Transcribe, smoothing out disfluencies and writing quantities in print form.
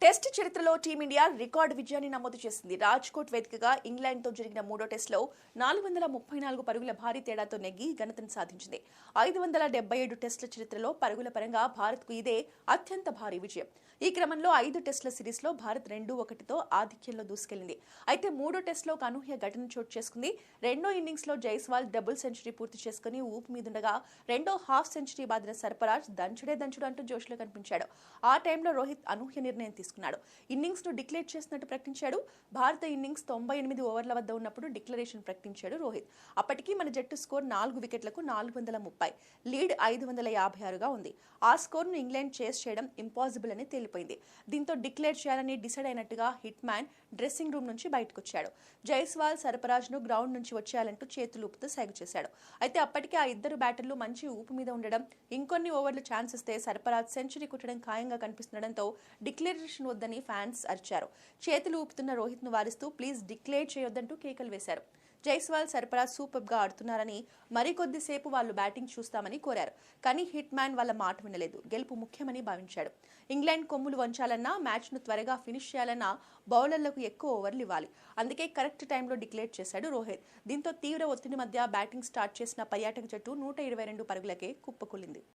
Test చరిత్రలో team India record విజయాన్ని నమోదు చేసింది. రాజ్కోట్ వేదికగా ఇంగ్లాండ్తో జరిగిన మూడో టెస్టులో 434 పరుగుల భారీ తేడాతో నెగ్గి ఘనతను సాధించింది. 577 టెస్టుల చరిత్రలో పరుగుల పరంగా భారత్కు ఇదే అత్యంత భారీ విజయం. ఈ క్రమంలో 5 టెస్టుల సిరీస్లో భారత్ 2-1తో ఆధిక్యంలో దూసుకెళ్లింది. అయితే మూడో టెస్టులో ఒక అనూహ్య ఘటన చోటు చేసుకుంది. రెండో ఇన్నింగ్స్లో జైస్వాల్ డబుల్ సెంచరీ పూర్తి చేసుకుని ఊపు మీదుండగా రెండో హాఫ్ సెంచరీ బాదిన సర్ఫరాజ్ దంచుడు అంటూ జోష్లో కనిపించాడు. ఆ టైంలో రోహిత్ అనూహ్య నిర్ణయం తీసుకున్నాడు. ఇన్నింగ్స్ ను డిక్లేర్ చేసినట్టు ప్రకటించాడు. భారత ఇన్నింగ్స్ 98 ఓవర్ల వద్ద ఉన్నప్పుడు డిక్లరేషన్ ప్రకటించాడు రోహిత్. అప్పటికి మన జట్టు స్కోర్ 4 వికెట్లకు 430, లీడ్ 556గా ఉంది. ఆ స్కోర్ ను ఇంగ్లాండ్ చేస్ చేయడం ఇంపాసిబుల్ అని తేలిపోయింది. దీంతో డిక్లేర్ చేయాలని డిసైడ్ అయినట్టుగా హిట్ మ్యాన్ డ్రెస్సింగ్ రూమ్ నుంచి బయటకొచ్చాడు. జైస్వాల్ సర్ఫరాజ్ ను గ్రౌండ్ నుంచి వచ్చేయాలంటూ చేతులు ఊపుతూ సైగ చేశాడు. అయితే అప్పటికే ఆ ఇద్దరు బ్యాటర్లు మంచి ఊపు మీద ఉండడం, ఇంకొన్ని ఓవర్లు ఛాన్స్ ఇస్తే సర్ఫరాజ్ సెంచరీ కొట్టడం ఖాయంగా కనిపిస్తుండడంతో డిక్లరేషన్ వద్దని ఫ్యాన్స్ అరిచారు. చేతులు ఊపుతున్న రోహిత్ ను వారిస్తూ ప్లీజ్ డిక్లేర్ చేయొద్దంటూ కేకలు వేశారు. జైస్వాల్ సర్ఫరాజ్ సూపర్ గా ఆడుతున్నారని మరికొద్దిసేపు వాళ్ళు బ్యాటింగ్ చూస్తామని కోరారు. కానీ హిట్ మ్యాన్ వాళ్ళ మాట వినలేదు. గెలుపు ముఖ్యమని భావించాడు. ఇంగ్లాండ్ కొమ్ములు వంచాలన్నా, మ్యాచ్ ను త్వరగా ఫినిష్ చేయాలన్నా బౌలర్లకు ఎక్కువ ఓవర్లు ఇవ్వాలి. అందుకే కరెక్ట్ టైంలో డిక్లేర్ చేశాడు రోహిత్. దీంతో తీవ్ర ఒత్తిడి మధ్య బ్యాటింగ్ స్టార్ట్ చేసిన పర్యాటక జట్టు 122 పరుగులకే కుప్పకూలింది.